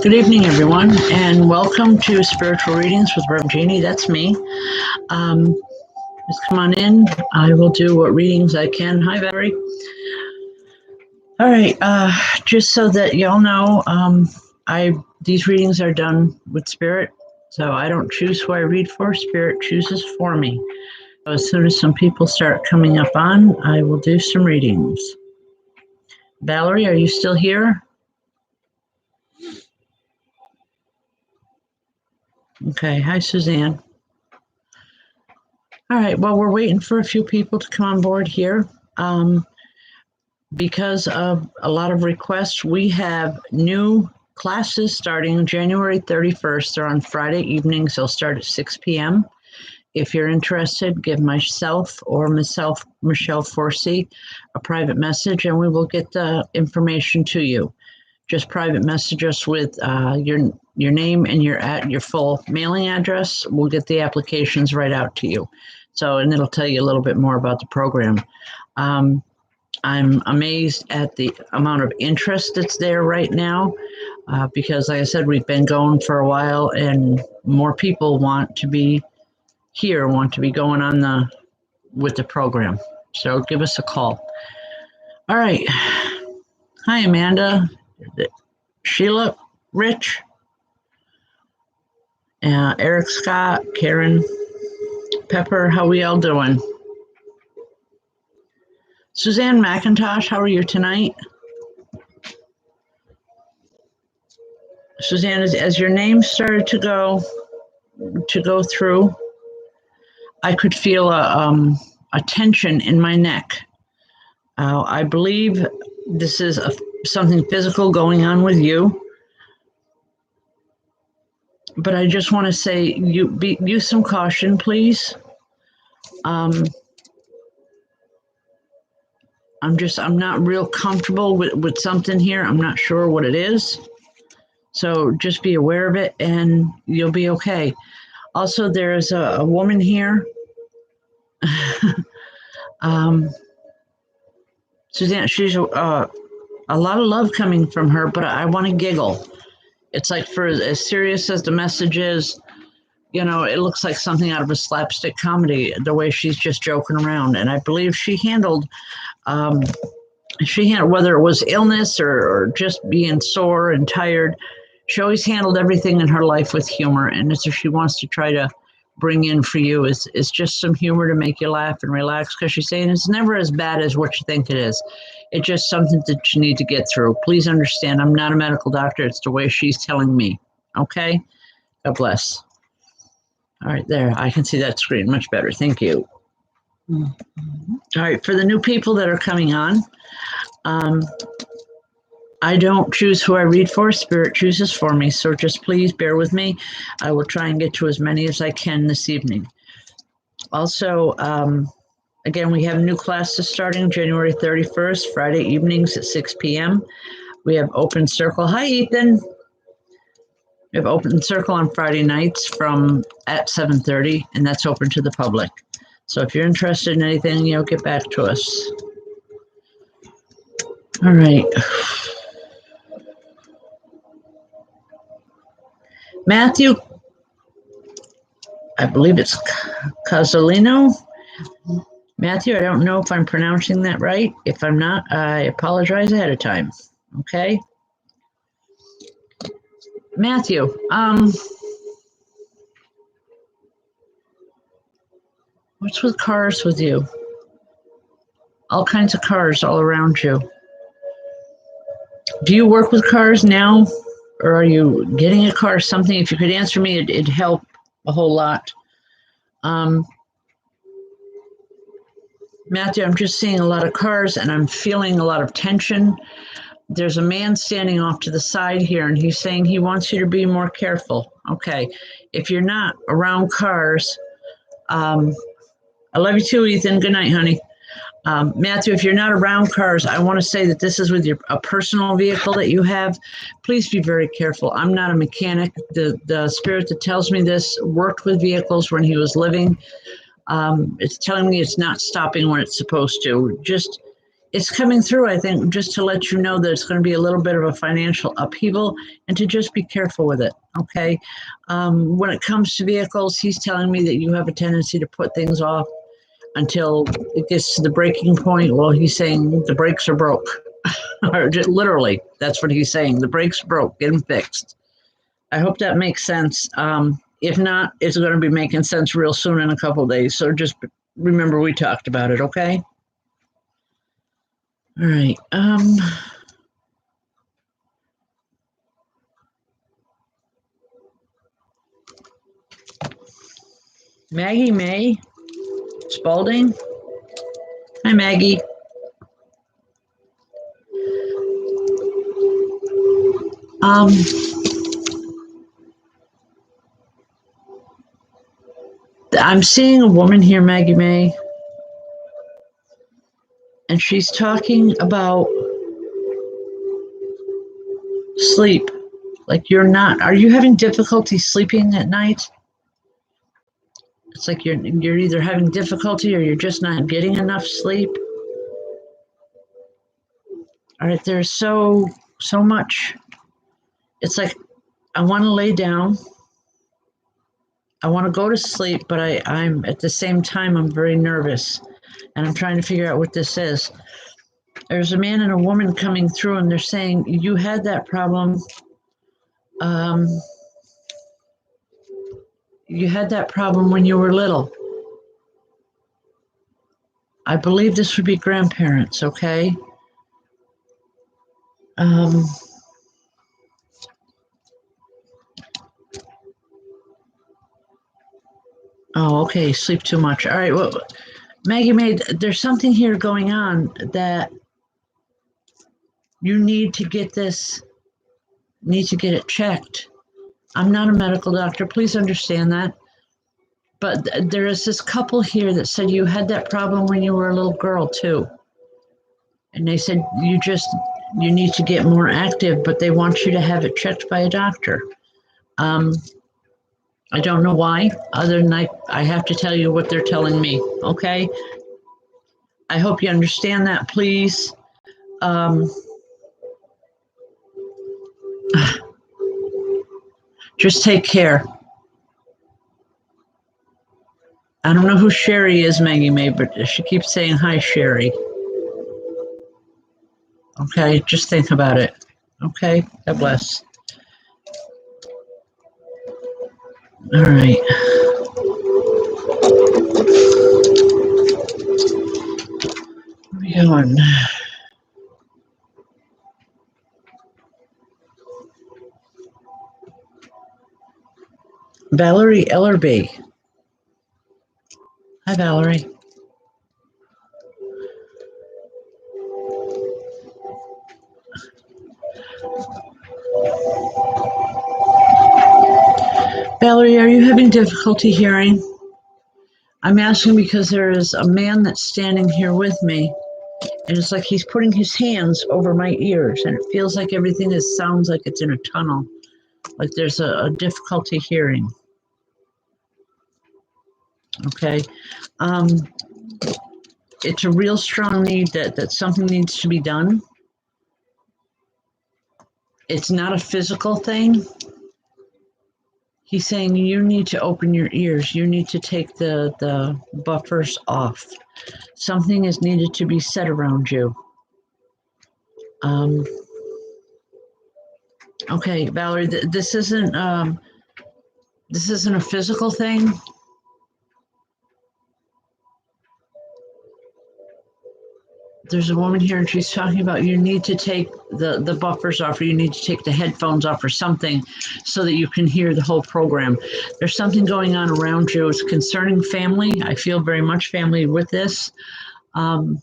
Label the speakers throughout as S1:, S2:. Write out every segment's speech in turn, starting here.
S1: Good evening, everyone, and welcome to Spiritual Readings with Rev Jeanne. That's me. Just come on in. I will do what readings I can. Hi, Valerie. All right. Just so that y'all know, these readings are done with Spirit, so I don't choose who I read for. Spirit chooses for me. So as soon as some people start coming up on, I will do some readings. Valerie, are you still here? Okay. Hi, Suzanne. All right. Well, we're waiting for a few people to come on board here. Because of a lot of requests, we have new classes starting January 31st. They're on Friday evenings. They'll start at 6 p.m. If you're interested, give myself or Michelle Forsey a private message, and we will get the information to you. Just private message us with your name and your full mailing address. We'll get the applications right out to you. So, and it'll tell you a little bit more about the program. I'm amazed at the amount of interest that's there right now because, like I said, we've been going for a while, and more people want to be here, want to be going on with the program. So give us a call. All right. Hi, Amanda, Sheila, Rich, Eric Scott, Karen, Pepper. How we all doing? Suzanne McIntosh, how are you tonight? Suzanne, as your name started to go through, I could feel a tension in my neck. I believe this is something physical going on with you. But I just want to say, use some caution, please. I'm not real comfortable with something here. I'm not sure what it is. So just be aware of it and you'll be okay. Also, there's a woman here. Suzanne, she's a lot of love coming from her, but I want to giggle. It's like, for as serious as the message is, you know, it looks like something out of a slapstick comedy, the way she's just joking around. And I believe she handled, whether it was illness or just being sore and tired, she always handled everything in her life with humor. And it's what she wants to try to bring in for you is just some humor to make you laugh and relax, because she's saying it's never as bad as what you think it is. It's just something that you need to get through. Please understand, I'm not a medical doctor. It's the way she's telling me. Okay? God bless. All right, there. I can see that screen much better. Thank you. All right, for the new people that are coming on, I don't choose who I read for. Spirit chooses for me. So just please bear with me. I will try and get to as many as I can this evening. Also, again, we have new classes starting January 31st, Friday evenings at 6 p.m. We have Open Circle. Hi, Ethan. We have Open Circle on Friday nights at 7:30, and that's open to the public. So if you're interested in anything, get back to us. All right. Matthew, I believe it's Casalino. Matthew, I don't know if I'm pronouncing that right. If I'm not, I apologize ahead of time. Okay? Matthew, what's with cars with you? All kinds of cars all around you. Do you work with cars now? Or are you getting a car or something? If you could answer me, it'd help a whole lot. Matthew, I'm just seeing a lot of cars and I'm feeling a lot of tension. There's a man standing off to the side here and he's saying he wants you to be more careful. Okay, if you're not around cars, I love you too, Ethan. Good night, honey. Matthew, if you're not around cars, I want to say that this is with a personal vehicle that you have. Please be very careful. I'm not a mechanic. The spirit that tells me this worked with vehicles when he was living. It's telling me it's not stopping when it's supposed to. Just it's coming through, I think, just to let you know that it's going to be a little bit of a financial upheaval and to just be careful with it, okay? When it comes to vehicles, he's telling me that you have a tendency to put things off until it gets to the breaking point. Well, he's saying the brakes are broke. Or literally, that's what he's saying. The brakes broke, get them fixed. I hope that makes sense. If not, it's going to be making sense real soon in a couple of days. So just remember we talked about it, okay? All right. Maggie May Spalding. Hi, Maggie. I'm seeing a woman here, Maggie May, and she's talking about sleep. Like are you having difficulty sleeping at night? It's like you're either having difficulty or you're just not getting enough sleep. All right, there's so much. It's like I want to lay down. I want to go to sleep, but I'm at the same time I'm very nervous, and I'm trying to figure out what this is. There's a man and a woman coming through, and they're saying you had that problem. You had that problem when you were little. I believe this would be grandparents, okay? Oh, okay, sleep too much. All right, well, Maggie May, there's something here going on that you need to get it checked. I'm not a medical doctor, please understand that. But there is this couple here that said you had that problem when you were a little girl too. And they said you need to get more active, but they want you to have it checked by a doctor. I don't know why, other than I have to tell you what they're telling me, okay? I hope you understand that, please. Just take care. I don't know who Sherry is, Maggie May, but she keeps saying, hi, Sherry. Okay, just think about it. Okay, God bless. All right. Where are we going? Valerie Ellerby. Hi, Valerie. Valerie, are you having difficulty hearing? I'm asking because there is a man that's standing here with me, and it's like he's putting his hands over my ears, and it feels like everything sounds like it's in a tunnel, like there's a difficulty hearing. Okay. It's a real strong need that something needs to be done. It's not a physical thing. He's saying you need to open your ears. You need to take the buffers off. Something is needed to be said around you. Okay, Valerie, this isn't a physical thing. There's a woman here and she's talking about you need to take the buffers off, or you need to take the headphones off or something so that you can hear the whole program. There's something going on around you. It's concerning family. I feel very much family with this. And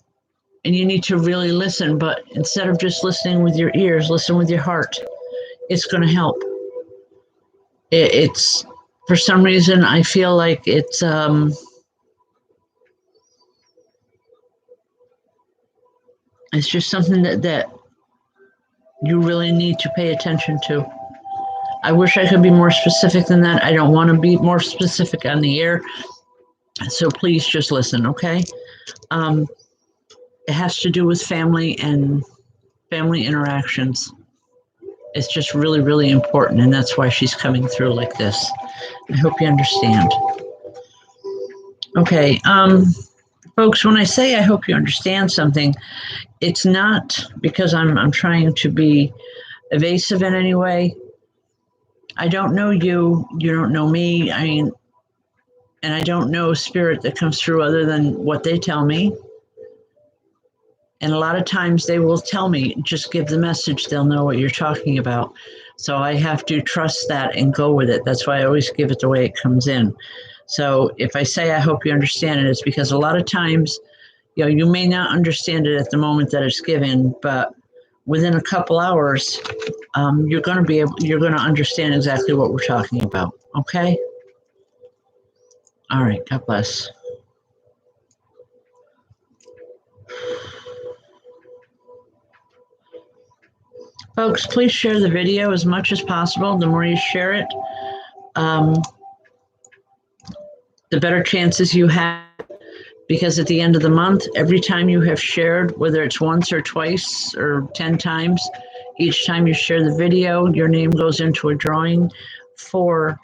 S1: you need to really listen, but instead of just listening with your ears, listen with your heart. It's going to help. It's for some reason, I feel like it's just something that you really need to pay attention to. I wish I could be more specific than that. I don't want to be more specific on the air. So please just listen, okay? it has to do with family and family interactions. It's just really, really important, and that's why she's coming through like this. I hope you understand. Okay, folks, when I say I hope you understand something, it's not because I'm trying to be evasive in any way. I don't know you, you don't know me. I mean, and I don't know spirit that comes through other than what they tell me. And a lot of times they will tell me, just give the message, they'll know what you're talking about. So I have to trust that and go with it. That's why I always give it the way it comes in. So if I say I hope you understand it, it's because a lot of times, you know, you may not understand it at the moment that it's given, but within a couple hours, you're going to understand exactly what we're talking about. Okay. All right. God bless. Folks, please share the video as much as possible. The more you share it, the better chances you have, because at the end of the month, every time you have shared, whether it's once or twice or 10 times, each time you share the video, your name goes into a drawing for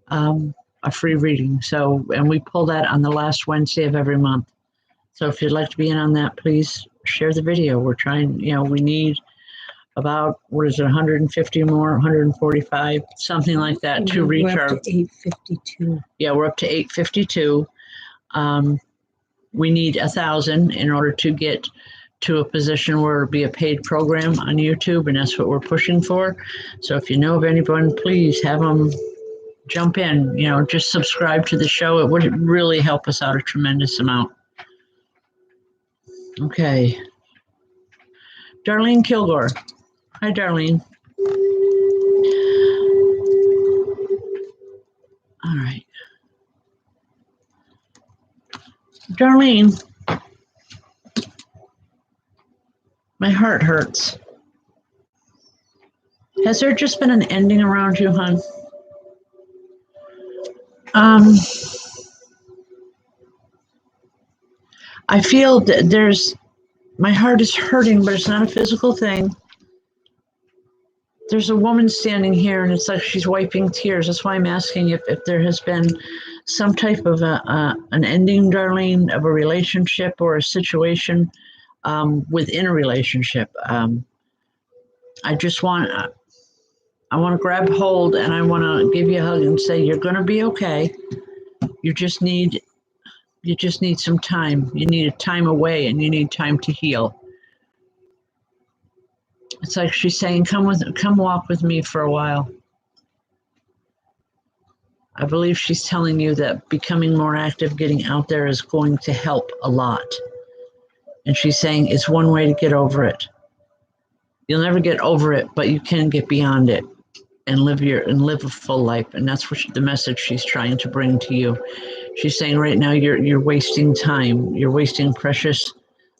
S1: a free reading. So, and we pull that on the last Wednesday of every month. So if you'd like to be in on that, please share the video. We're trying, you know, we need about, what is it, 150 more, 145, something like that to reach
S2: we're
S1: our.
S2: up to 852.
S1: Yeah, we're up to 852. We need 1,000 in order to get to a position where it'll be a paid program on YouTube, and that's what we're pushing for. So if you know of anyone, please have them jump in, you know, just subscribe to the show. It would really help us out a tremendous amount. Okay. Darlene Kilgore. Hi, Darlene. All right. Darlene, my heart hurts. Has there just been an ending around you, hon? I feel that my heart is hurting, but it's not a physical thing. There's a woman standing here, and it's like she's wiping tears. That's why I'm asking if there has been some type of an ending, Darlene, of a relationship or a situation within a relationship. I just want to grab hold, and I want to give you a hug and say you're going to be okay. You just need some time. You need a time away, and you need time to heal. It's like she's saying, come walk with me for a while. I believe she's telling you that becoming more active, getting out there is going to help a lot. And she's saying it's one way to get over it. You'll never get over it, but you can get beyond it and live a full life. And that's the message she's trying to bring to you. She's saying right now you're wasting time. You're wasting precious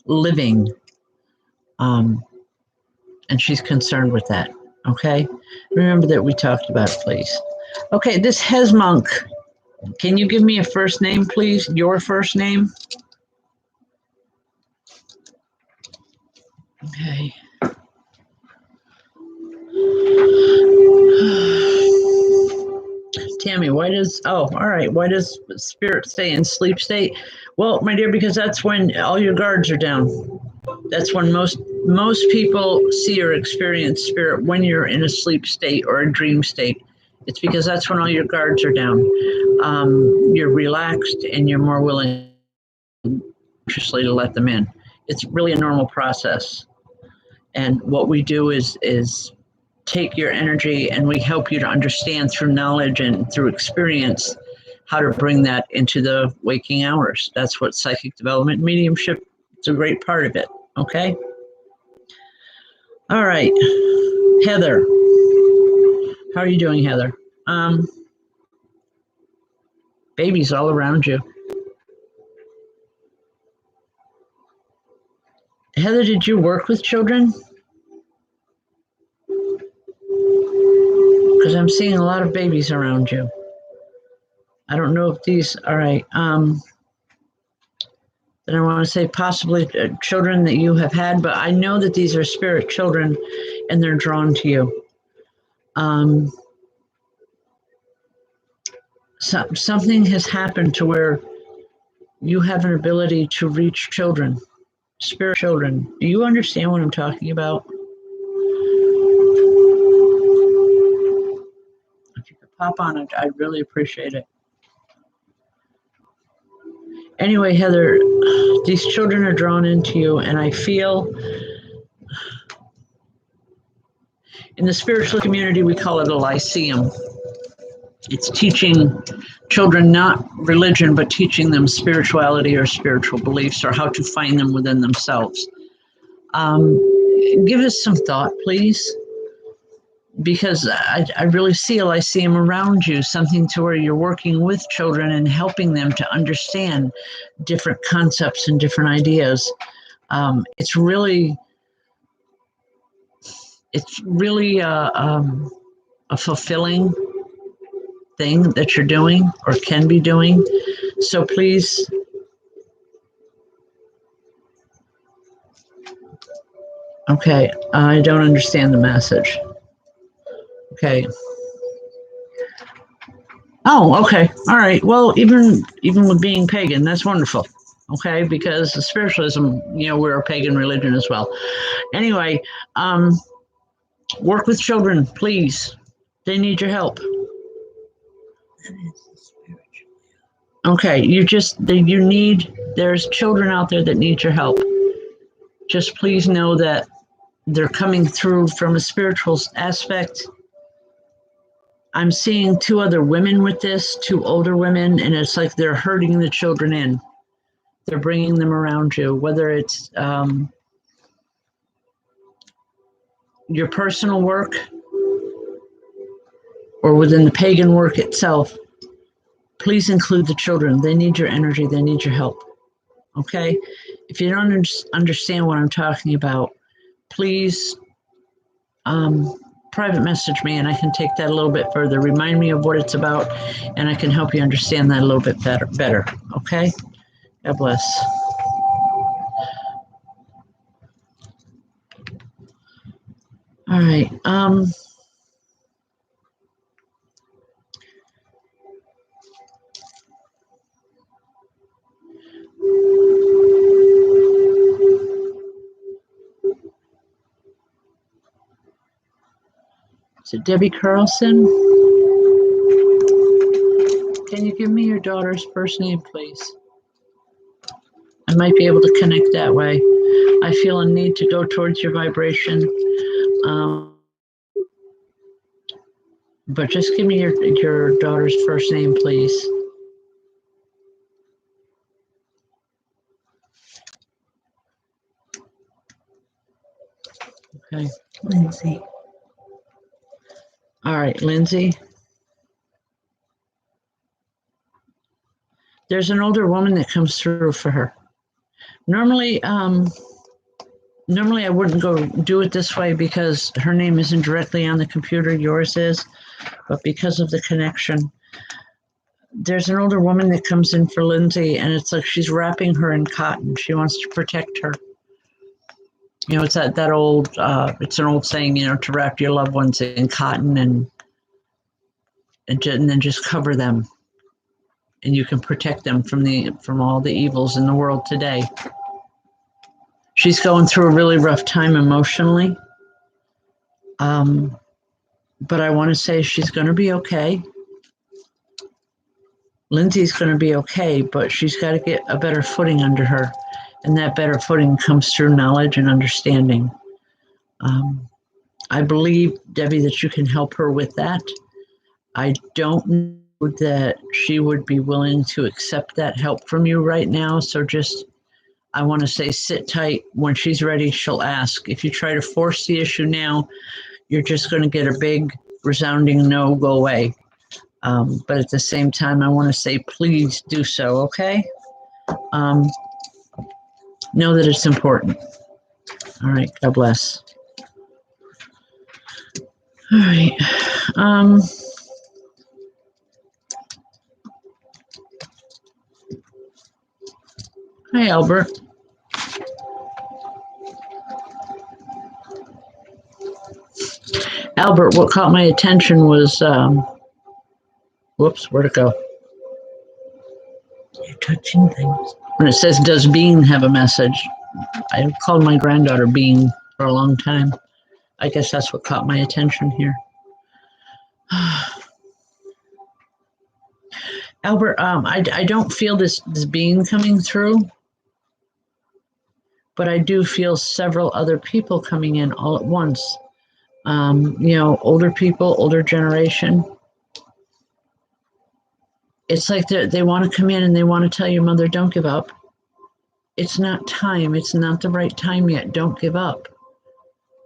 S1: living. And she's concerned with that. Okay? Remember that we talked about it, please. Okay, this Hesmonk. Can you give me a first name, please? Your first name? Okay. Tammy, why does Spirit stay in sleep state? Well, my dear, because that's when all your guards are down. That's when most people see or experience Spirit, when you're in a sleep state or a dream state. It's because that's when all your guards are down. You're relaxed and you're more willing consciously to let them in. It's really a normal process. And what we do is take your energy, and we help you to understand through knowledge and through experience how to bring that into the waking hours. That's what psychic development, mediumship, it's a great part of it. Okay? All right. Heather. How are you doing, Heather? Babies all around you. Heather, did you work with children? Because I'm seeing a lot of babies around you. I don't know if these, all right. and I want to say possibly children that you have had, but I know that these are spirit children and they're drawn to you. Something has happened to where you have an ability to reach children, spirit children. Do you understand what I'm talking about? If you could pop on it, I'd really appreciate it. Anyway, Heather, these children are drawn into you, and I feel in the spiritual community, we call it a lyceum. It's teaching children not religion, but teaching them spirituality or spiritual beliefs or how to find them within themselves. Give us some thought, please, because I really see a lyceum around you, something to where you're working with children and helping them to understand different concepts and different ideas. It's really a fulfilling thing that you're doing or can be doing. So please, okay, I don't understand the message. Okay. Oh, okay. All right. Well, even with being pagan, that's wonderful. Okay, because spiritualism, we're a pagan religion as well. Anyway, work with children, please. They need your help. Okay, there's children out there that need your help. Just please know that they're coming through from a spiritual aspect. I'm seeing two other women with this, two older women, and it's like they're herding the children in. They're bringing them around you, whether it's your personal work or within the pagan work itself. Please include the children. They need your energy. They need your help. Okay? If you don't understand what I'm talking about, please private message me and I can take that a little bit further. Remind me of what it's about and I can help you understand that a little bit better. Okay? God bless. All right. Is it Debbie Carlson? Can you give me your daughter's first name, please? I might be able to connect that way. I feel a need to go towards your vibration. But just give me your daughter's first name, please. Okay.
S2: Lindsay.
S1: All right, Lindsay. There's an older woman that comes through for her. Normally I wouldn't go do it this way because her name isn't directly on the computer, yours is, but because of the connection, there's an older woman that comes in for Lindsay and it's like she's wrapping her in cotton. She wants to protect her. It's that old, it's an old saying, to wrap your loved ones in cotton and then just cover them. And you can protect them from all the evils in the world today. She's going through a really rough time emotionally. But I want to say she's going to be okay. Lindsay's going to be okay, but she's got to get a better footing under her. And that better footing comes through knowledge and understanding. I believe, Debbie, that you can help her with that. I don't know that she would be willing to accept that help from you right now. So I want to say sit tight. When she's ready, she'll ask. If you try to force the issue now, you're just going to get a big resounding no, go away. But at the same time, I want to say, please do so, okay? Know that it's important. All right, God bless. All right. Hi, Albert. Albert, what caught my attention was, whoops, where'd it go? You're touching things. When it says, does Bean have a message? I called my granddaughter Bean for a long time. I guess that's what caught my attention here. Albert, I don't feel this Bean coming through, but I do feel several other people coming in all at once. Older people, older generation. It's like they want to come in and they want to tell your mother, don't give up. It's not time. It's not the right time yet. Don't give up.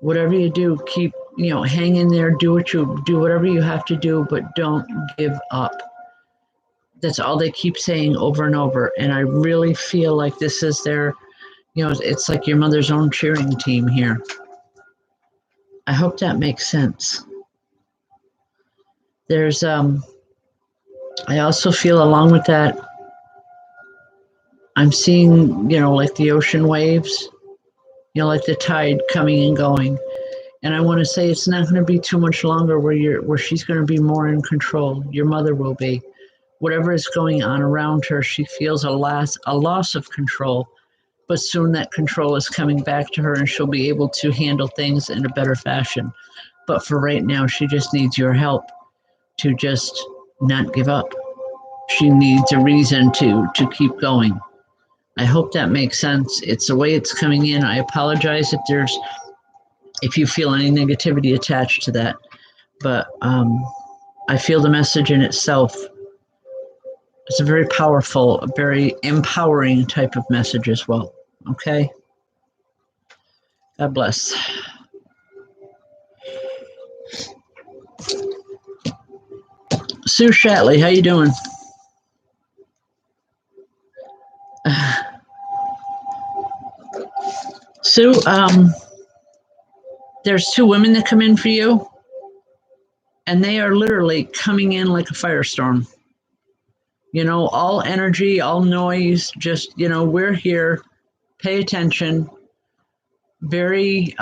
S1: Whatever you do, keep, hang in there, do whatever you have to do, but don't give up. That's all they keep saying over and over. And I really feel like this is their, it's like your mother's own cheering team here. I hope that makes sense. There's, I also feel along with that, I'm seeing, like the ocean waves, like the tide coming and going. And I want to say it's not going to be too much longer where she's going to be more in control. Your mother will be. Whatever is going on around her, she feels a loss of control, but soon that control is coming back to her and she'll be able to handle things in a better fashion. But for right now, she just needs your help to just not give up. She needs a reason to keep going. I hope that makes sense. It's the way it's coming in. I apologize if you feel any negativity attached to that, but I feel the message in itself. It's a very powerful, very empowering type of message as well. Okay. God bless. Sue Shatley, how you doing? Sue, there's two women that come in for you, and they are literally coming in like a firestorm. All energy, all noise, just, we're here, pay attention. Very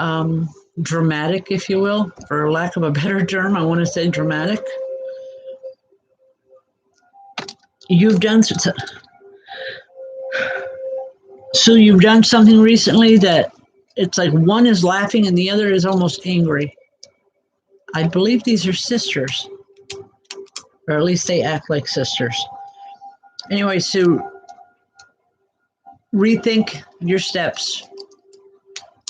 S1: dramatic, if you will, for lack of a better term. I want to say dramatic. You've done something recently that it's like one is laughing and the other is almost angry. I believe these are sisters, or at least they act like sisters. Anyway, Sue, rethink your steps,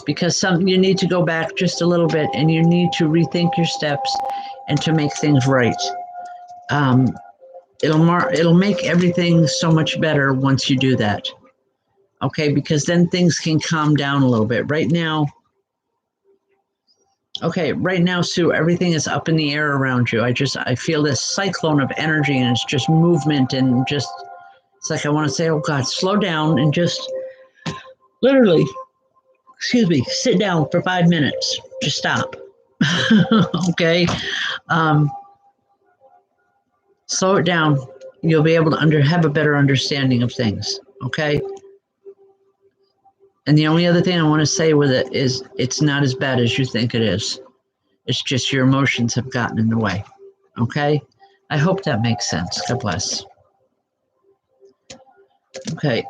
S1: because you need to go back just a little bit and you need to rethink your steps and to make things right. It'll make everything so much better once you do that. Okay, because then things can calm down a little bit. Right now, Sue, everything is up in the air around you. I feel this cyclone of energy and it's just movement and just, it's like I want to say, oh God, slow down and just literally, sit down for 5 minutes. Just stop. Okay. Slow it down. You'll be able to have a better understanding of things. Okay. And the only other thing I want to say with it is it's not as bad as you think it is. It's just your emotions have gotten in the way. Okay? I hope that makes sense. God bless. Okay.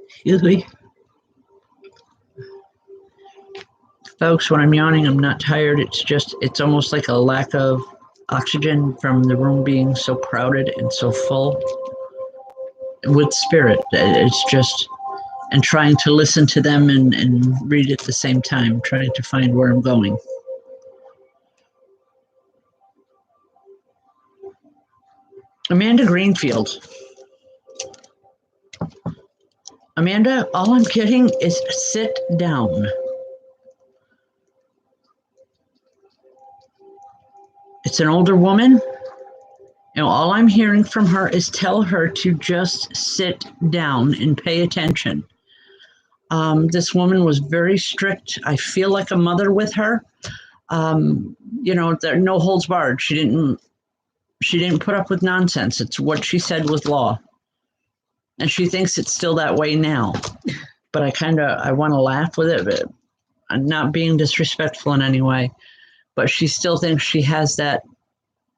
S1: Excuse me. Folks, when I'm yawning, I'm not tired. It's almost like a lack of oxygen from the room being so crowded and so full with spirit. It's just, and trying to listen to them and read at the same time, trying to find where I'm going. Amanda Greenfield. Amanda, all I'm getting is sit down. It's an older woman. All I'm hearing from her is tell her to just sit down and pay attention. This woman was very strict. I feel like a mother with her. There no holds barred. She didn't put up with nonsense. It's what she said was law. And she thinks it's still that way now. But I want to laugh with it, but I'm not being disrespectful in any way. But she still thinks she has that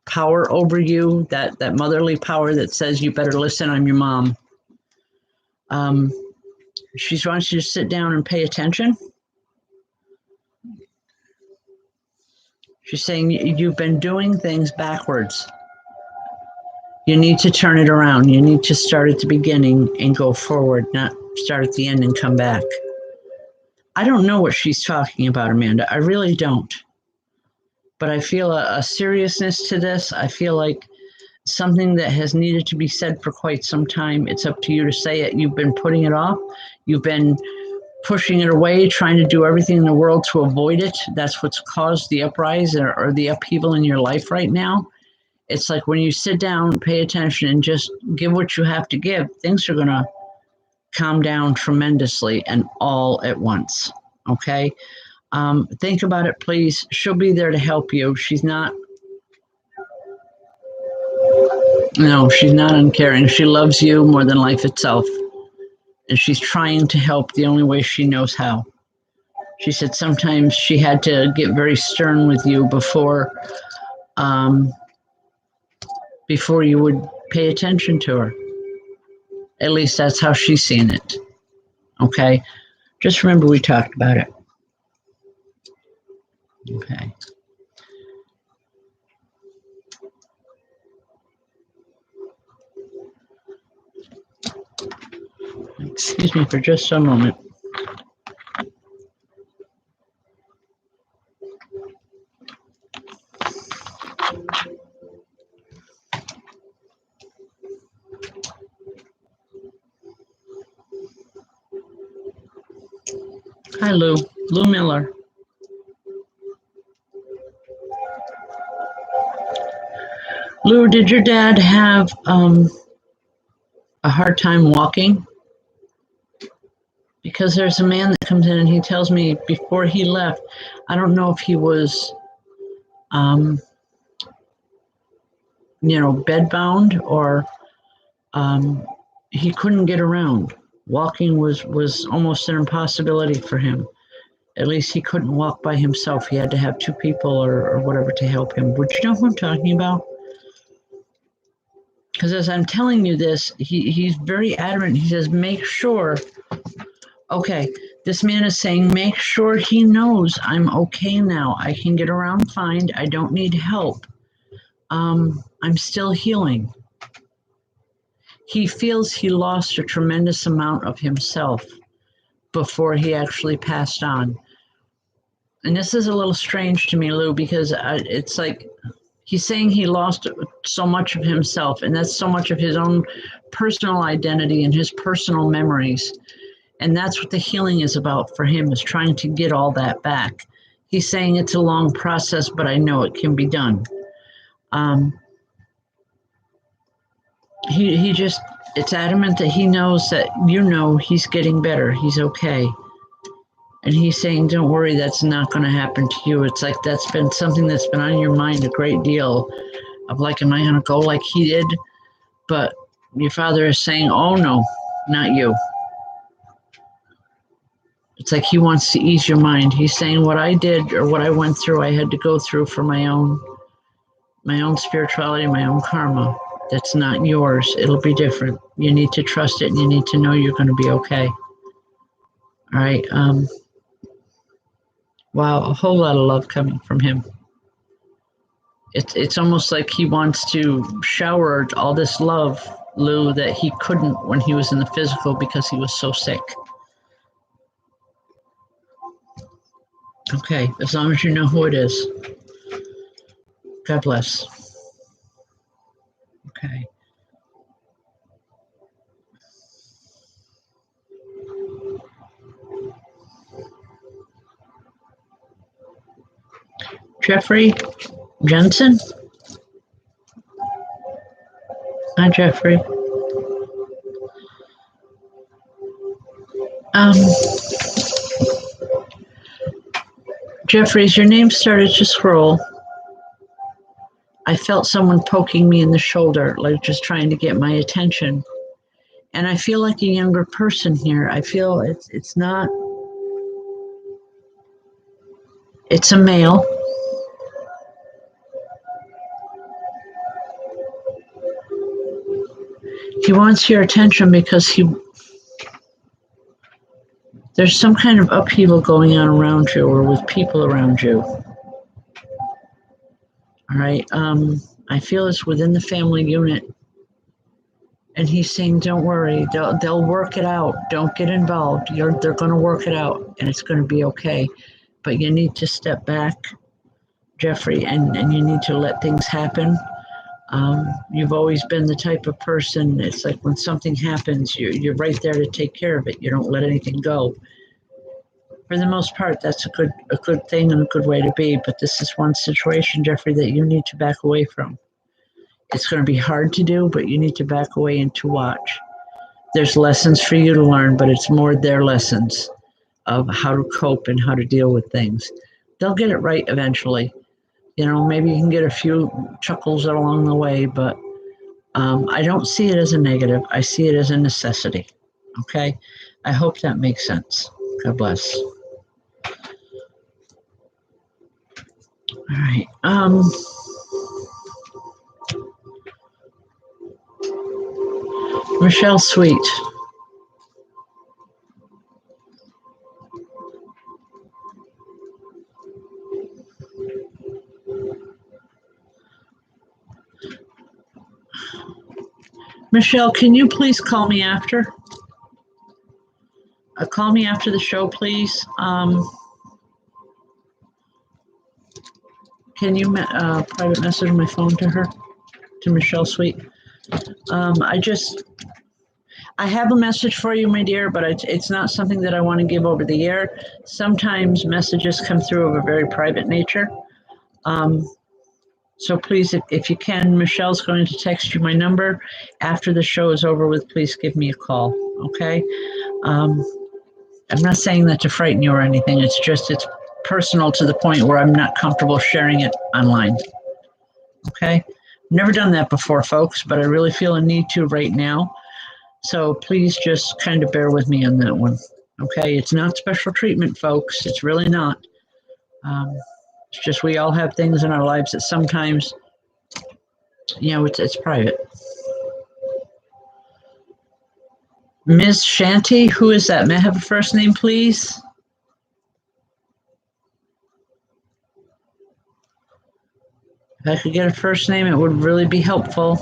S1: power over you, that motherly power that says, you better listen, I'm your mom. She wants you to sit down and pay attention. She's saying you've been doing things backwards. You need to turn it around. You need to start at the beginning and go forward, not start at the end and come back. I don't know what she's talking about, Amanda. I really don't. But I feel a seriousness to this. I feel like something that has needed to be said for quite some time. It's up to you to say it. You've been putting it off. You've been pushing it away, trying to do everything in the world to avoid it. That's what's caused the uprising or the upheaval in your life right now. It's like when you sit down, pay attention, and just give what you have to give, things are going to calm down tremendously and all at once. Okay? Think about it, please. She'll be there to help you. She's not uncaring. She loves you more than life itself. And she's trying to help the only way she knows how. She said sometimes she had to get very stern with you before you would pay attention to her. At least that's how she's seen it. Okay? Just remember we talked about it. Okay. Excuse me for just a moment. Hi, Lou. Lou Miller. Lou, did your dad have a hard time walking? Because there's a man that comes in and he tells me before he left, I don't know if he was, bedbound or he couldn't get around. Walking was almost an impossibility for him. At least he couldn't walk by himself. He had to have two people or whatever to help him. Would you know who I'm talking about? Because as I'm telling you this, he's very adamant. He says, make sure. Okay, this man is saying, make sure he knows I'm okay now. I can get around fine. I don't need help. I'm still healing. He feels he lost a tremendous amount of himself before he actually passed on. And this is a little strange to me, Lou, because it's like he's saying he lost so much of himself, and that's so much of his own personal identity and his personal memories. And that's what the healing is about for him, is trying to get all that back. He's saying it's a long process, but I know it can be done. It's adamant that he knows that he's getting better. He's okay. And he's saying, don't worry, that's not going to happen to you. It's like that's been something that's been on your mind a great deal of like, am I going to go like he did? But your father is saying, oh, no, not you. It's like he wants to ease your mind. He's saying what I did or what I went through, I had to go through for my own spirituality, my own karma. That's not yours. It'll be different. You need to trust it and you need to know you're going to be okay. All right. Wow, a whole lot of love coming from him. It's almost like he wants to shower all this love, Lou, that he couldn't when he was in the physical because he was so sick. Okay, as long as you know who it is. God bless. Okay. Jeffrey Jensen? Hi, Jeffrey. Jeffrey, as your name started to scroll, I felt someone poking me in the shoulder, like just trying to get my attention. And I feel like a younger person here. I feel it's not, it's a male. He wants your attention because there's some kind of upheaval going on around you or with people around you. All right. I feel it's within the family unit. And he's saying, don't worry, they'll work it out. Don't get involved. They're going to work it out and it's going to be okay. But you need to step back, Jeffrey, and you need to let things happen. You've always been the type of person, it's like when something happens, you're right there to take care of it. You don't let anything go. For the most part, that's a good thing and a good way to be. But this is one situation, Jeffrey, that you need to back away from. It's going to be hard to do, but you need to back away and to watch. There's lessons for you to learn, but it's more their lessons of how to cope and how to deal with things. They'll get it right eventually. You know, maybe you can get a few chuckles along the way, but I don't see it as a negative. I see it as a necessity. Okay? I hope that makes sense. God bless. All right. Michelle Sweet. Michelle, can you please call me after? Call me after the show, please. Can you private message my phone to her, to Michelle Sweet? I have a message for you, my dear, but it's not something that I want to give over the air. Sometimes messages come through of a very private nature. So please, if you can, Michelle's going to text you my number. After the show is over with, please give me a call, okay? I'm not saying that to frighten you or anything. It's just, it's personal to the point where I'm not comfortable sharing it online, okay? Never done that before, folks, but I really feel a need to right now. So please just kind of bear with me on that one, okay? It's not special treatment, folks. It's really not. It's just we all have things in our lives that sometimes, you know, it's private. Ms. Shanty, who is that? May I have a first name, please? If I could get a first name, it would really be helpful.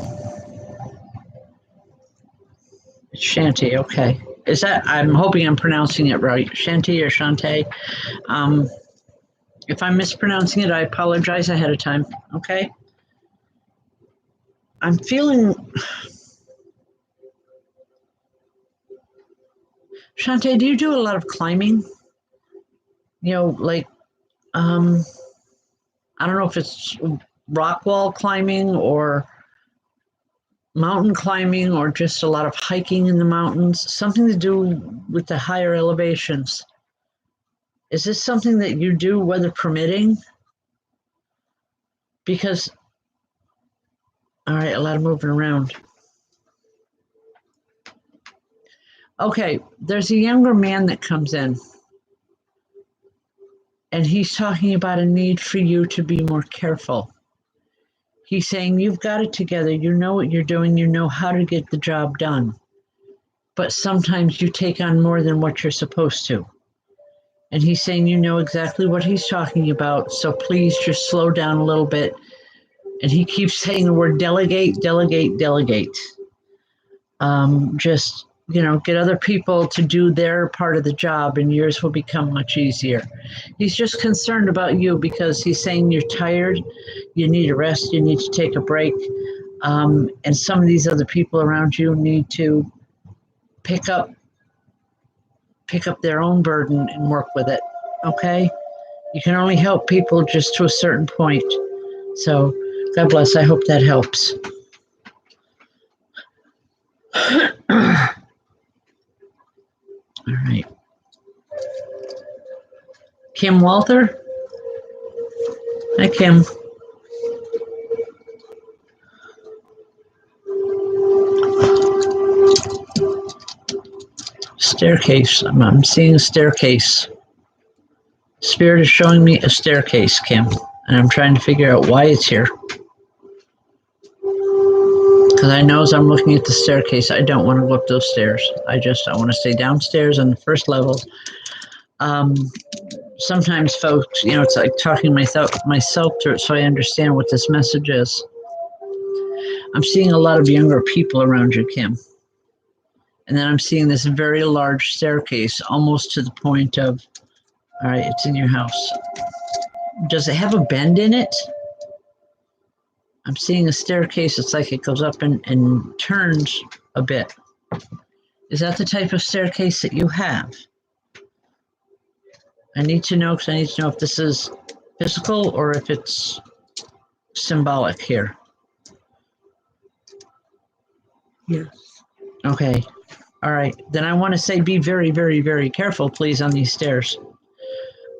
S1: It's Shanty, okay. Is that, I'm hoping I'm pronouncing it right, Shanty or Shante. If I'm mispronouncing it, I apologize ahead of time, okay? I'm feeling, Shante, do you do a lot of climbing? You know, like, I don't know if it's rock wall climbing or mountain climbing or just a lot of hiking in the mountains, something to do with the higher elevations. Is this something that you do, weather permitting? Because, all right, a lot of moving around. Okay, there's a younger man that comes in, and he's talking about a need for you to be more careful. He's saying, you've got it together, you know what you're doing, you know how to get the job done. But sometimes you take on more than what you're supposed to. And he's saying, you know exactly what he's talking about, so please just slow down a little bit. And he keeps saying the word delegate, delegate, delegate. Just, you know, get other people to do their part of the job and yours will become much easier. He's just concerned about you because he's saying you're tired, you need a rest, you need to take a break. And some of these other people around you need to pick up their own burden and work with it, okay? You can only help people just to a certain point. So God bless, I hope that helps. All right. Kim Walther? Kim. Staircase. I'm seeing a staircase. Spirit is showing me a staircase, Kim, and I'm trying to figure out why it's here. Because I know as I'm looking at the staircase, I don't want to go up those stairs. I want to stay downstairs on the first level. Sometimes folks, it's like talking myself to it so I understand what this message is. I'm seeing a lot of younger people around you, Kim. And then I'm seeing this very large staircase, almost to the point of, all right, it's in your house. Does it have a bend in it? I'm seeing a staircase. It's like it goes up and turns a bit. Is that the type of staircase that you have? I need to know because I need to know if this is physical or if it's symbolic here.
S2: Yes.
S1: Okay. All right. Then I want to say be very, very, very careful, please, on these stairs.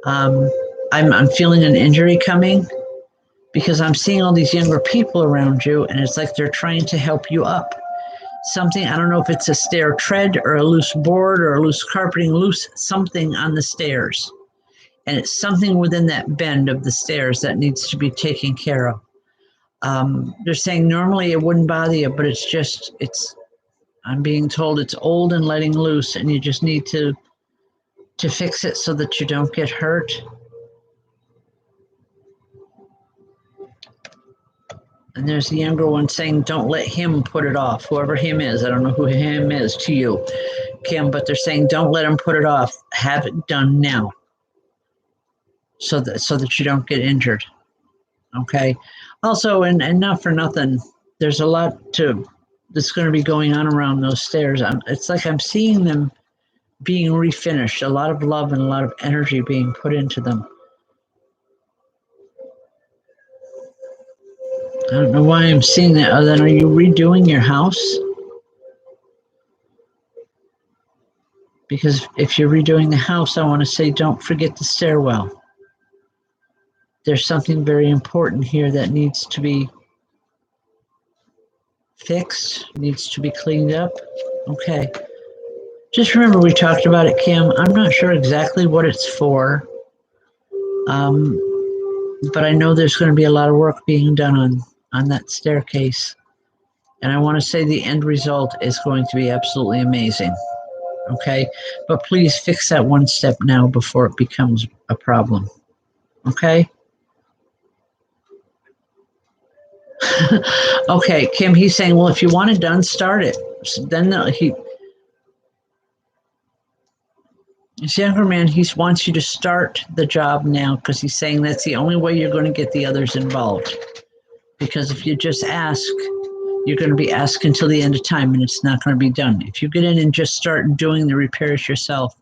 S1: I'm feeling an injury coming because I'm seeing all these younger people around you, and it's like they're trying to help you up. Something, I don't know if it's a stair tread or a loose board or a loose carpeting, loose something on the stairs. And it's something within that bend of the stairs that needs to be taken care of. They're saying normally it wouldn't bother you, but I'm being told it's old and letting loose, and you just need to fix it so that you don't get hurt. And there's the younger one saying, don't let him put it off, whoever him is. I don't know who him is to you, Kim, but they're saying, don't let him put it off. Have it done now so that you don't get injured. Okay. Also, and not for nothing, there's a lot that's going to be going on around those stairs. It's like I'm seeing them being refinished, a lot of love and a lot of energy being put into them. I don't know why I'm seeing that. Other than, are you redoing your house? Because if you're redoing the house, I want to say don't forget the stairwell. There's something very important here that needs to be fixed, needs to be cleaned up. Okay. Just remember we talked about it, Kim. I'm not sure exactly what it's for, but I know there's going to be a lot of work being done on that staircase. And I want to say the end result is going to be absolutely amazing. Okay? But please fix that one step now before it becomes a problem. Okay? Okay, Kim, he's saying, well, if you want it done, start it. So then this younger man, he wants you to start the job now because he's saying that's the only way you're going to get the others involved. Because if you just ask, you're going to be asked until the end of time and it's not going to be done. If you get in and just start doing the repairs yourself,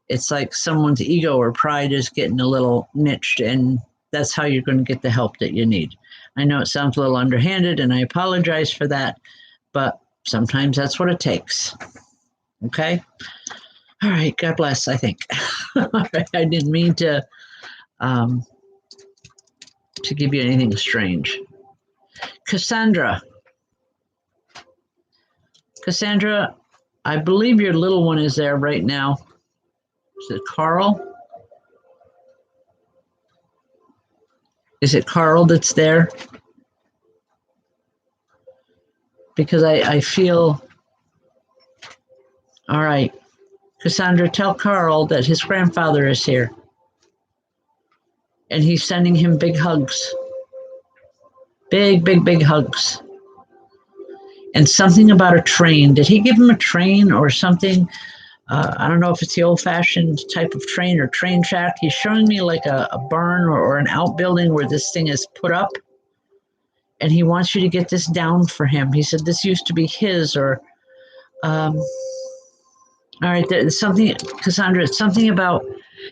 S1: it's like someone's ego or pride is getting a little niched, and that's how you're going to get the help that you need. I know it sounds a little underhanded and I apologize for that, but sometimes that's what it takes. Okay? All right, God bless, I think. All right, I didn't mean to give you anything strange. Cassandra, I believe your little one is there right now. Is it Carl? Is it Carl that's there? Because I feel, all right, Cassandra, tell Carl that his grandfather is here. And he's sending him big hugs. Big, big, big hugs. And something about a train. Did he give him a train or something? I don't know if it's the old-fashioned type of train or train track. He's showing me like a barn or an outbuilding where this thing is put up. And he wants you to get this down for him. He said this used to be his or... all right, there's something, Cassandra, it's something about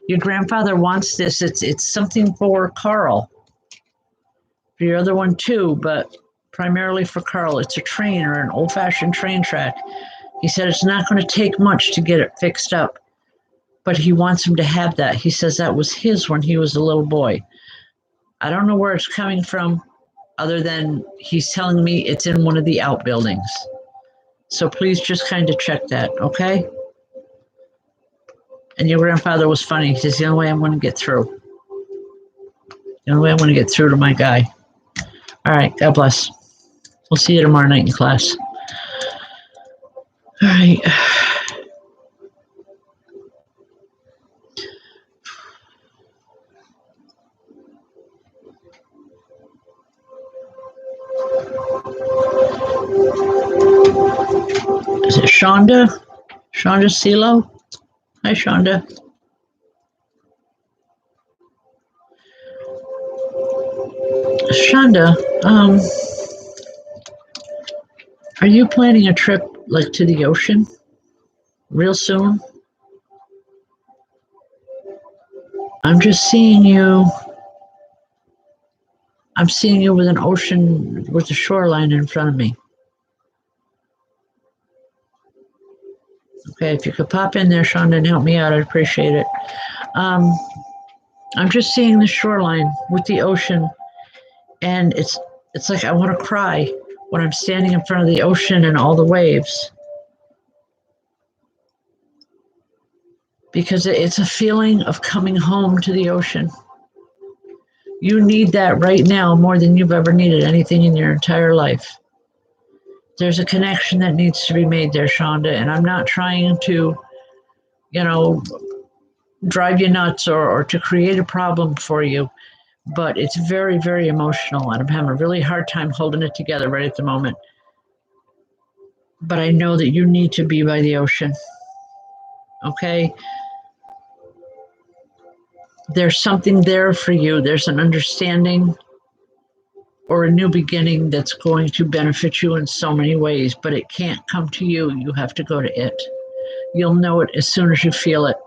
S1: your grandfather wants this. It's something for Carl. For your other one too, but primarily for Carl. It's a train or an old-fashioned train track. He said it's not going to take much to get it fixed up, but he wants him to have that. He says that was his when he was a little boy. I don't know where it's coming from, other than he's telling me it's in one of the outbuildings. So please just kind of check that, okay? And your grandfather was funny. He says, the only way I'm going to get through. The only way I'm going to get through to my guy. All right, God bless. We'll see you tomorrow night in class. All right. Is it Shonda? Shonda CeeLo? Hi, Shonda. Shonda, are you planning a trip like to the ocean real soon? I'm just seeing you. I'm seeing you with an ocean with a shoreline in front of me. Okay, if you could pop in there, Shonda, and help me out, I'd appreciate it. I'm just seeing the shoreline with the ocean, and it's like I want to cry when I'm standing in front of the ocean and all the waves. Because it's a feeling of coming home to the ocean. You need that right now more than you've ever needed anything in your entire life. There's a connection that needs to be made there, Shonda, and I'm not trying to, drive you nuts or to create a problem for you, but it's very, very emotional, and I'm having a really hard time holding it together right at the moment. But I know that you need to be by the ocean, okay? There's something there for you. There's an understanding or a new beginning that's going to benefit you in so many ways, but it can't come to you. You have to go to it. You'll know it as soon as you feel it.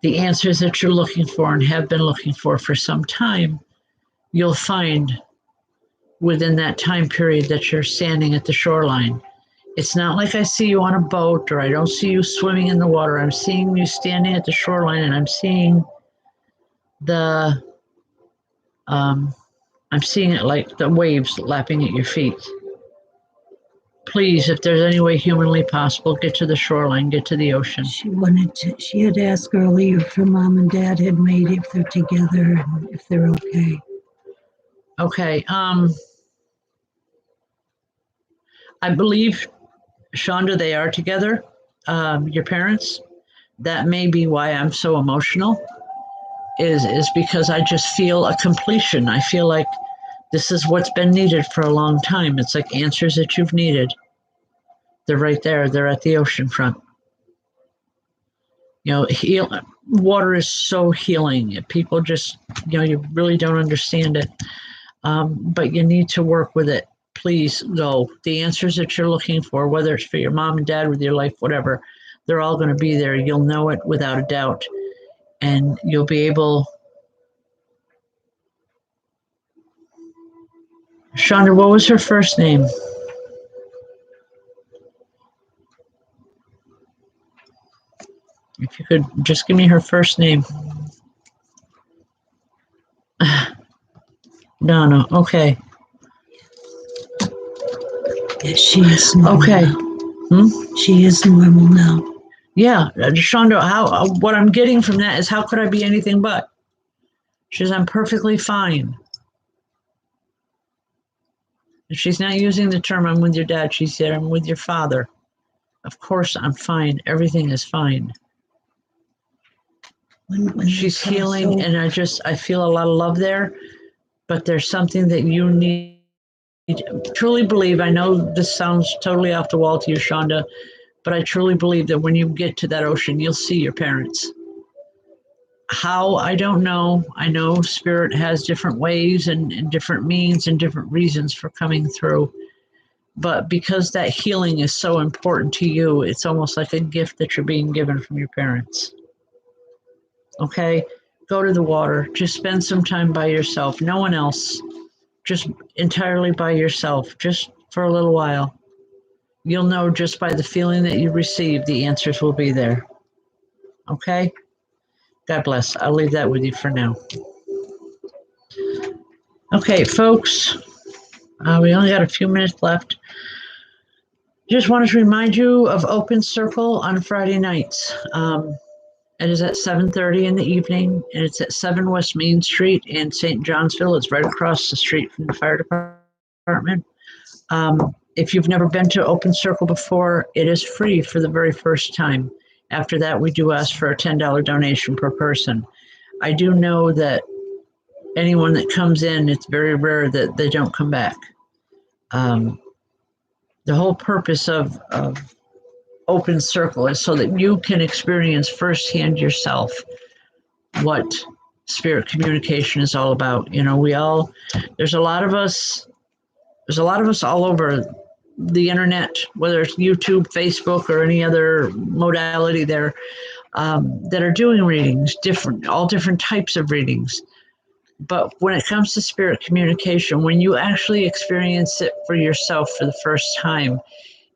S1: The answers that you're looking for and have been looking for some time, you'll find within that time period that you're standing at the shoreline. It's not like I see you on a boat or I don't see you swimming in the water. I'm seeing you standing at the shoreline, and I'm seeing I'm seeing it like the waves lapping at your feet. Please, if there's any way humanly possible, get to the shoreline, get to the ocean.
S2: She had asked earlier if her mom and dad had made it, if they're together and if they're okay.
S1: Okay. I believe, Shonda, they are together, your parents. That may be why I'm so emotional, is because I just feel a completion. I feel like this is what's been needed for a long time. It's like answers that you've needed. They're right there. They're at the ocean front. Water is so healing. People just, you really don't understand it. But you need to work with it. Please go. The answers that you're looking for, whether it's for your mom and dad, with your life, whatever, they're all going to be there. You'll know it without a doubt. And you'll be able. Shonda, what was her first name? If you could just give me her first name. No. Okay.
S2: Yeah, she is normal.
S1: Okay.
S2: Now. She is normal now.
S1: Yeah, Shonda, what I'm getting from that is, how could I be anything but? She says, I'm perfectly fine. And she's not using the term, I'm with your dad. She said, I'm with your father. Of course, I'm fine. Everything is fine. When she's healing, and I feel a lot of love there, but there's something that you need. Truly believe, I know this sounds totally off the wall to you, Shonda, but I truly believe that when you get to that ocean, you'll see your parents. How, I don't know. I know Spirit has different ways and different means and different reasons for coming through. But because that healing is so important to you, it's almost like a gift that you're being given from your parents. Okay? Go to the water. Just spend some time by yourself. No one else. Just entirely by yourself, just for a little while. You'll know just by the feeling that you receive, the answers will be there. Okay? God bless. I'll leave that with you for now. Okay, folks, we only got a few minutes left. Just wanted to remind you of Open Circle on Friday nights. It is at 7:30 in the evening, and it's at 7 West Main Street in St. Johnsville. It's right across the street from the fire department. If you've never been to Open Circle before, it is free for the very first time. After that, we do ask for a $10 donation per person. I do know that anyone that comes in, it's very rare that they don't come back. The whole purpose of Open Circle is so that you can experience firsthand yourself what spirit communication is all about. You know, there's a lot of us all over the internet, whether it's YouTube, Facebook, or any other modality there, that are doing readings, all different types of readings. But when it comes to spirit communication, when you actually experience it for yourself for the first time,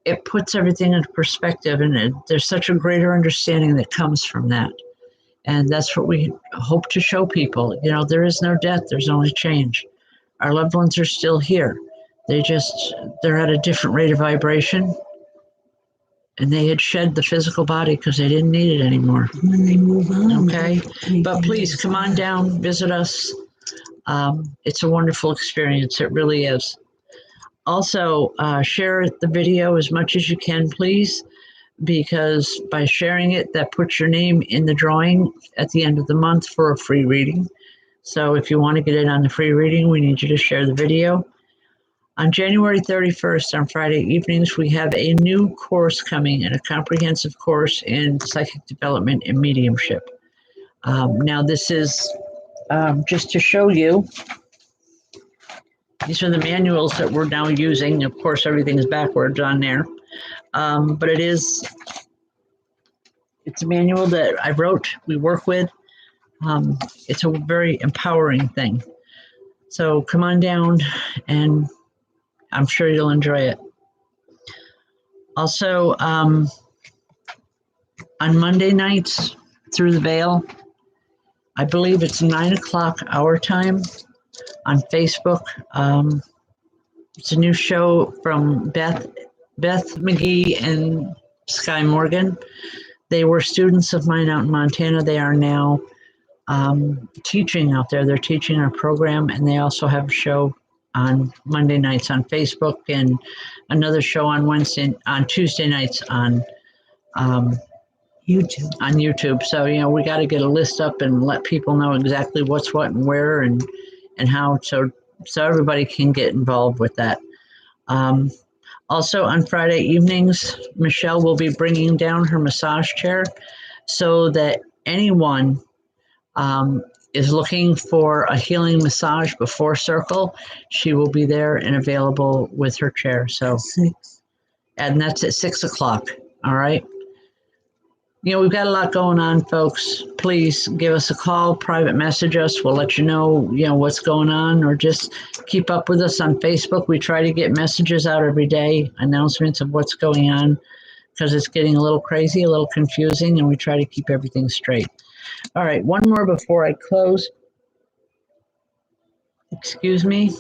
S1: it puts everything into perspective, and there's such a greater understanding that comes from that. And that's what we hope to show people. You know, there is no death, there's only change. Our loved ones are still here. They're at a different rate of vibration, and they had shed the physical body because they didn't need it anymore.
S2: When they move on.
S1: Okay, but please come on down, visit us. It's a wonderful experience. It really is. Also, share the video as much as you can, please, because by sharing it, that puts your name in the drawing at the end of the month for a free reading. So if you want to get in on the free reading, we need you to share the video. On January 31st, on Friday evenings, we have a new course coming, and a comprehensive course in psychic development and mediumship. Now, this is just to show you. These are the manuals that we're now using. Of course, everything is backwards on there. But it's a manual that I wrote, we work with. It's a very empowering thing. So come on down, and I'm sure you'll enjoy it. Also, on Monday nights, Through the Veil, I believe it's 9 o'clock our time on Facebook. It's a new show from Beth McGee and Sky Morgan. They were students of mine out in Montana. They are now teaching out there. They're teaching our program, and they also have a show on Monday nights on Facebook, and another show on Tuesday nights on YouTube. So, you know, we got to get a list up and let people know exactly what's what and where and how, so everybody can get involved with that. Also on Friday evenings, Michelle will be bringing down her massage chair so that anyone is looking for a healing massage before Circle, she will be there and available with her chair. So, and that's at 6 o'clock. All right. You know, we've got a lot going on, folks. Please give us a call, private message us. We'll let you know, what's going on, or just keep up with us on Facebook. We try to get messages out every day, announcements of what's going on, because it's getting a little crazy, a little confusing, and we try to keep everything straight. All right, one more before I close. Excuse me.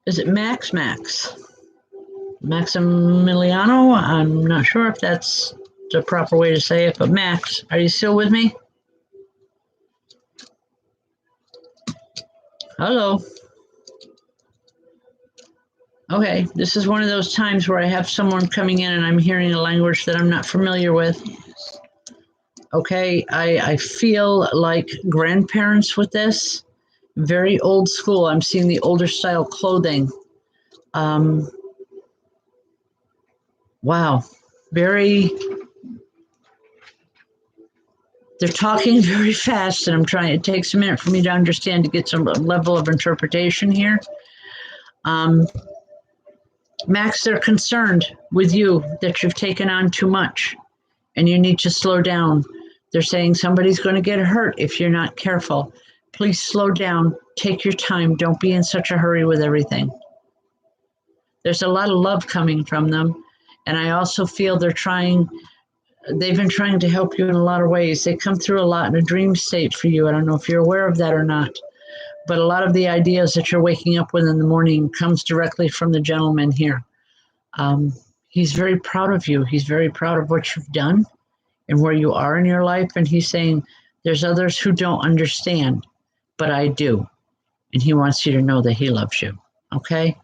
S1: Is it Maximiliano? I'm not sure if that's the proper way to say it, but Max, are you still with me? Hello. Okay, this is one of those times where I have someone coming in and I'm hearing a language that I'm not familiar with. Okay, I feel like grandparents with this. Very old school. I'm seeing the older style clothing. Wow, they're talking very fast, and it takes a minute for me to understand, to get some level of interpretation here. Max, they're concerned with you that you've taken on too much and you need to slow down. They're saying somebody's going to get hurt if you're not careful. Please slow down, take your time, don't be in such a hurry with everything. There's a lot of love coming from them, and I also feel they're trying they've been trying to help you in a lot of ways. They come through a lot in a dream state for you. I don't know if you're aware of that or not, but a lot of the ideas that you're waking up with in the morning comes directly from the gentleman here. He's very proud of you. He's very proud of what you've done and where you are in your life. And he's saying, there's others who don't understand, but I do. And he wants you to know that he loves you. Okay?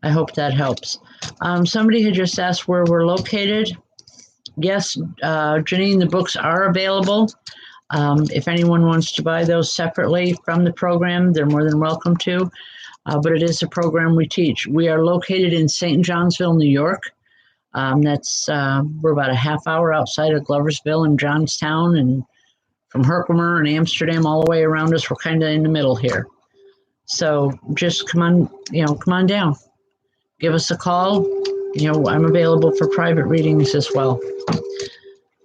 S1: I hope that helps. Somebody had just asked where we're located. Yes, Janine, the books are available. If anyone wants to buy those separately from the program, they're more than welcome to. But it is a program we teach. We are located in St. Johnsville, New York. We're about a half hour outside of Gloversville and Johnstown, and from Herkimer and Amsterdam all the way around us. We're kind of in the middle here. So just come on down. Give us a call. I'm available for private readings as well.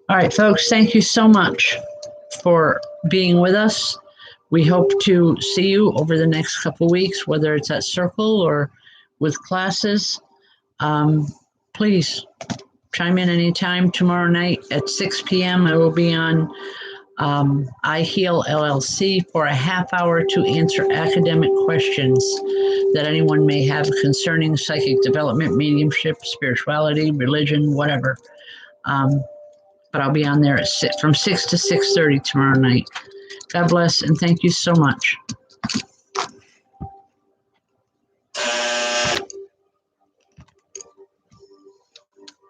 S1: All right, folks, thank you so much for being with us. We hope to see you over the next couple of weeks, whether it's at Circle or with classes. Please chime in anytime. Tomorrow night at 6 p.m. I will be on I Heal LLC for a half hour to answer academic questions that anyone may have concerning psychic development, mediumship, spirituality, religion, whatever. But I'll be on there from 6 to 6:30 tomorrow night. God bless, and thank you so much.